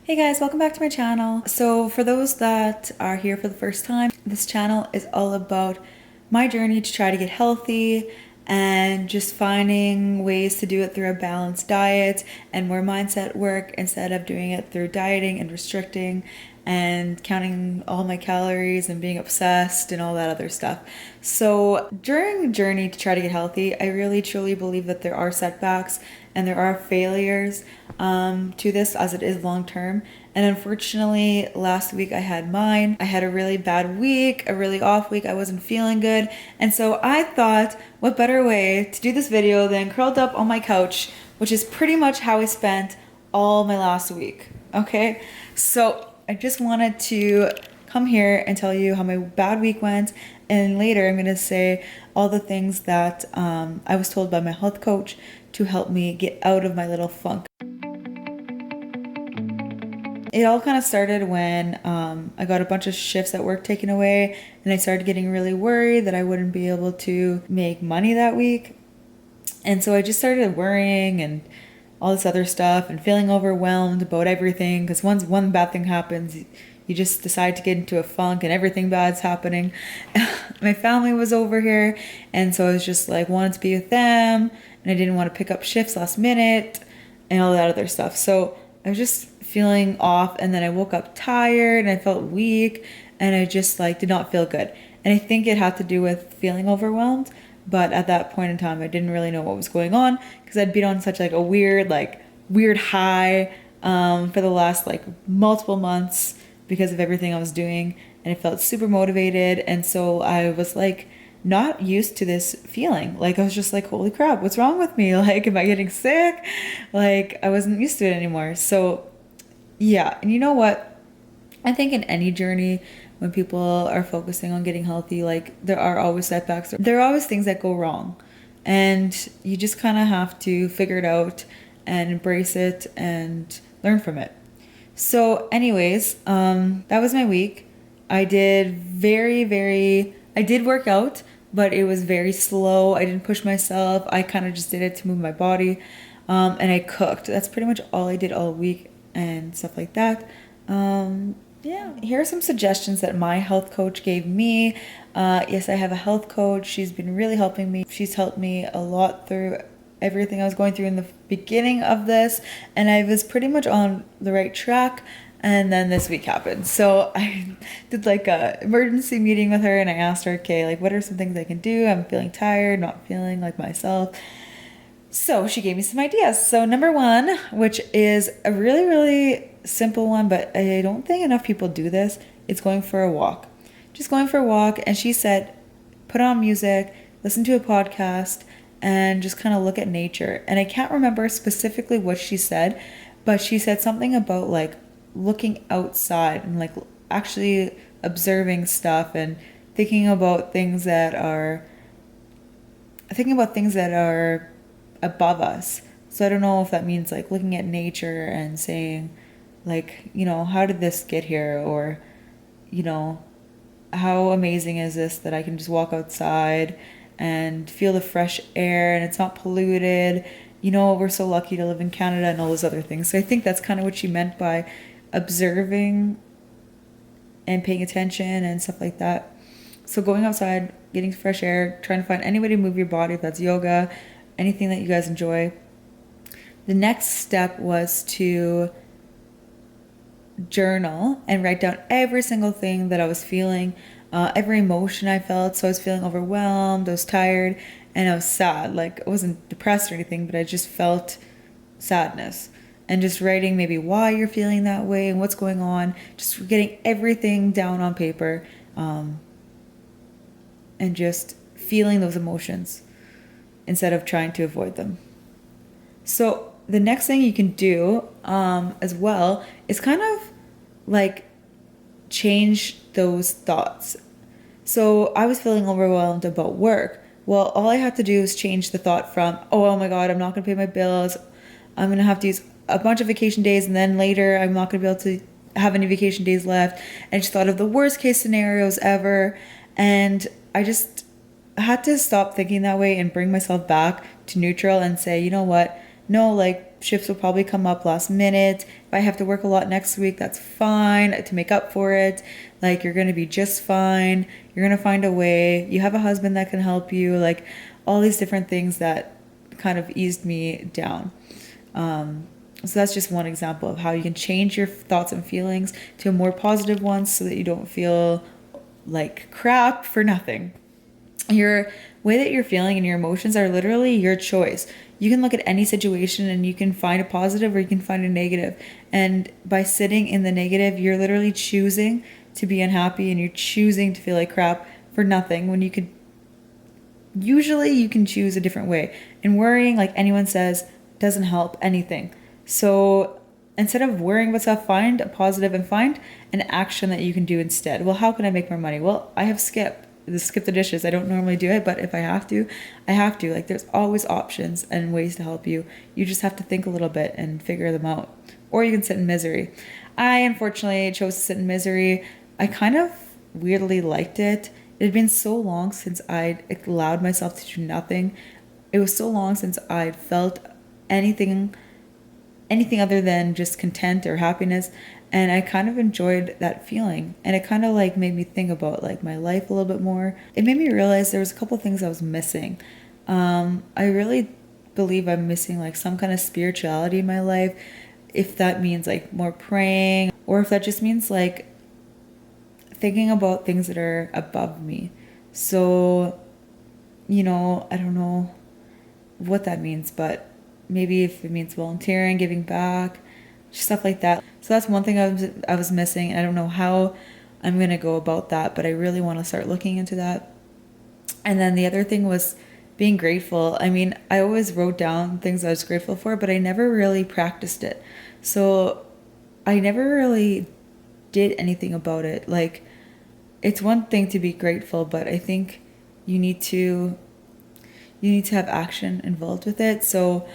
Hey guys, welcome back to my channel. So for those that are here for the first time, this channel is all about my journey to try to get healthy and just finding ways to do it through a balanced diet and more mindset work instead of doing it through dieting and restricting and counting all my calories and being obsessed and all that other stuff. So during the journey to try to get healthy, I really truly believe that there are setbacks and there are failures to this as it is long term. And unfortunately, last week I had mine. I had a really bad week, a really off week. I wasn't feeling good. And so I thought, what better way to do this video than curled up on my couch, which is pretty much how I spent all my last week. Okay, so I just wanted to come here and tell you how my bad week went, and later I'm going to say all the things that I was told by my health coach to help me get out of my little funk. It all kind of started when I got a bunch of shifts at work taken away, and I started getting really worried that I wouldn't be able to make money that week. And so I just started worrying and all this other stuff and feeling overwhelmed about everything, because once one bad thing happens, you just decide to get into a funk and everything bad's happening. My family was over here, and so I was just like wanted to be with them, and I didn't want to pick up shifts last minute and all that other stuff. So I was just feeling off, and then I woke up tired and I felt weak, and I just like did not feel good. And I think it had to do with feeling overwhelmed. But at that point in time, I didn't really know what was going on because I'd been on such like a weird high for the last like multiple months because of everything I was doing, and I felt super motivated. And so I was like not used to this feeling. Like I was just like, holy crap, what's wrong with me? Like, am I getting sick? Like I wasn't used to it anymore. So yeah, and you know what? I think in any journey, when people are focusing on getting healthy, like there are always setbacks. There are always things that go wrong. And you just kind of have to figure it out and embrace it and learn from it. So anyways, that was my week. I did I did work out, but it was very slow. I didn't push myself. I kind of just did it to move my body. And I cooked. That's pretty much all I did all week and stuff like that. Yeah, here are some suggestions that my health coach gave me. Yes, I have a health coach. She's been really helping me. She's helped me a lot through everything I was going through in the beginning of this, and I was pretty much on the right track. And then this week happened. So I did like a emergency meeting with her, and I asked her, okay, like what are some things I can do? I'm feeling tired, not feeling like myself. So she gave me some ideas. So number one, which is a really, really simple one, but I don't think enough people do this, it's going for a walk. Just going for a walk. And she said, put on music, listen to a podcast, and just kind of look at nature. And I can't remember specifically what she said, but she said something about like looking outside and like actually observing stuff and thinking about things that are above us. So I don't know if that means like looking at nature and saying like, you know, how did this get here? Or, you know, how amazing is this that I can just walk outside and feel the fresh air and it's not polluted. You know, we're so lucky to live in Canada and all those other things. So I think that's kind of what she meant by observing and paying attention and stuff like that. So going outside, getting fresh air, trying to find any way to move your body, if that's yoga, anything that you guys enjoy. The next step was to journal and write down every single thing that I was feeling, every emotion I felt. So I was feeling overwhelmed, I was tired, and I was sad. Like I wasn't depressed or anything, but I just felt sadness. And just writing maybe why you're feeling that way and what's going on, just getting everything down on paper, and just feeling those emotions instead of trying to avoid them. So the next thing you can do as well is kind of like change those thoughts. So I was feeling overwhelmed about work. Well, all I had to do is change the thought from, oh my God, I'm not going to pay my bills. I'm going to have to use a bunch of vacation days, and then later I'm not going to be able to have any vacation days left. And I just thought of the worst case scenarios ever. And I just had to stop thinking that way and bring myself back to neutral and say, you know what? No, like shifts will probably come up last minute. If I have to work a lot next week, that's fine to make up for it. Like, you're going to be just fine. You're going to find a way. You have a husband that can help you. Like, all these different things that kind of eased me down. So that's just one example of how you can change your thoughts and feelings to more positive ones so that you don't feel like crap for nothing. Your way that you're feeling and your emotions are literally your choice. You can look at any situation and you can find a positive or you can find a negative. And by sitting in the negative, you're literally choosing to be unhappy and you're choosing to feel like crap for nothing when you could usually you can choose a different way. And worrying, like anyone says, doesn't help anything. So instead of worrying about stuff, find a positive and find an action that you can do instead. Well, how can I make more money? Well, I have skip the dishes. I don't normally do it, but if I have to, I have to. Like, there's always options and ways to help you. You just have to think a little bit and figure them out. Or you can sit in misery. I unfortunately chose to sit in misery. I kind of weirdly liked it. It had been so long since I'd allowed myself to do nothing. It was so long since I'd felt anything other than just content or happiness, and I kind of enjoyed that feeling, and it kind of like made me think about like my life a little bit more. It made me realize there was a couple things I was missing. I really believe I'm missing like some kind of spirituality in my life, if that means like more praying or if that just means like thinking about things that are above me. So, I don't know what that means, but maybe if it means volunteering, giving back, stuff like that. So that's one thing I was missing, and I don't know how I'm going to go about that, but I really want to start looking into that. And then the other thing was being grateful. I mean, I always wrote down things I was grateful for, but I never really practiced it. So I never really did anything about it. Like, it's one thing to be grateful, but I think you need to have action involved with it. So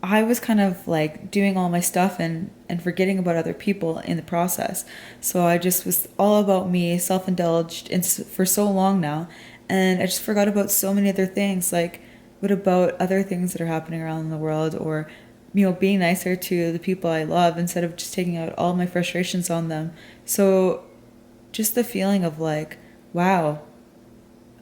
I was kind of like doing all my stuff and forgetting about other people in the process. So I just was all about me, self-indulged for so long now. And I just forgot about so many other things. Like, what about other things that are happening around the world, or, being nicer to the people I love instead of just taking out all my frustrations on them. So just the feeling of like, wow,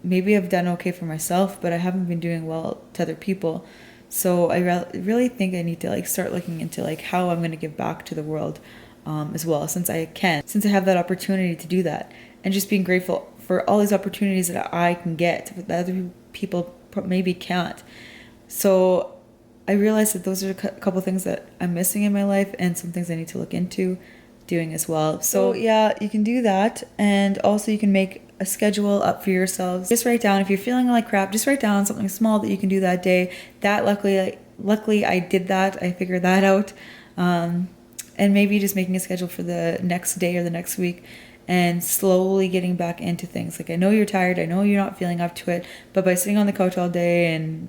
maybe I've done okay for myself, but I haven't been doing well to other people. So I really think I need to like start looking into like how I'm going to give back to the world as well, since I have that opportunity to do that, and just being grateful for all these opportunities that I can get that other people maybe can't. So I realized that those are a couple things that I'm missing in my life and some things I need to look into doing as well. So yeah, you can do that, and also you can make a schedule up for yourselves. Just write down, if you're feeling like crap, just write down something small that you can do that day. That luckily I did that. I figured that out. And maybe just making a schedule for the next day or the next week, and slowly getting back into things. Like, I know you're tired, I know you're not feeling up to it, but by sitting on the couch all day and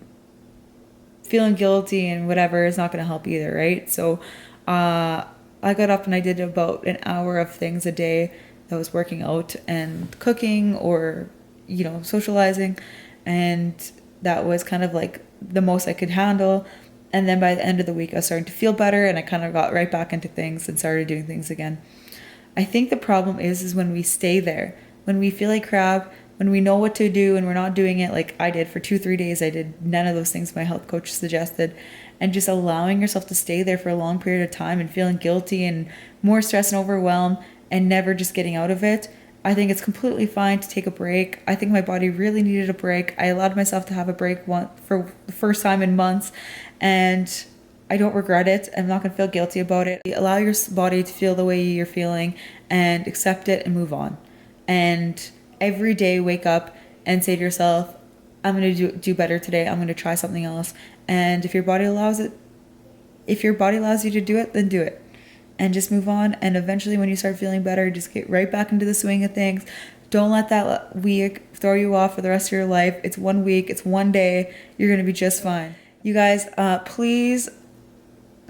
feeling guilty and whatever is not going to help either, right? So I got up and I did about an hour of things a day. That was working out and cooking or, socializing. And that was kind of like the most I could handle. And then by the end of the week, I was starting to feel better, and I kind of got right back into things and started doing things again. I think the problem is when we stay there, when we feel like crap, when we know what to do and we're not doing it. Like I did for 2-3 days, I did none of those things my health coach suggested, and just allowing yourself to stay there for a long period of time and feeling guilty and more stress and overwhelm and never just getting out of it. I think it's completely fine to take a break. I think my body really needed a break. I allowed myself to have a break for the first time in months, and I don't regret it. I'm not going to feel guilty about it. Allow your body to feel the way you're feeling and accept it and move on. And every day wake up and say to yourself, I'm going to do better today. I'm going to try something else. And if your body allows you to do it, then do it. And just move on. And eventually when you start feeling better, just get right back into the swing of things. Don't let that week throw you off for the rest of your life. It's 1 week. It's 1 day. You're going to be just fine. You guys, please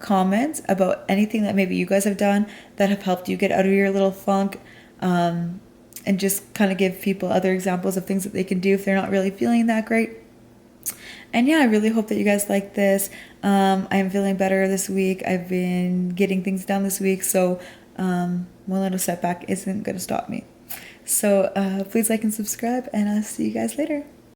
comment about anything that maybe you guys have done that have helped you get out of your little funk. And just kind of give people other examples of things that they can do if they're not really feeling that great. And yeah, I really hope that you guys like this. I am feeling better this week. I've been getting things done this week, so one little setback isn't going to stop me. So please like and subscribe, and I'll see you guys later.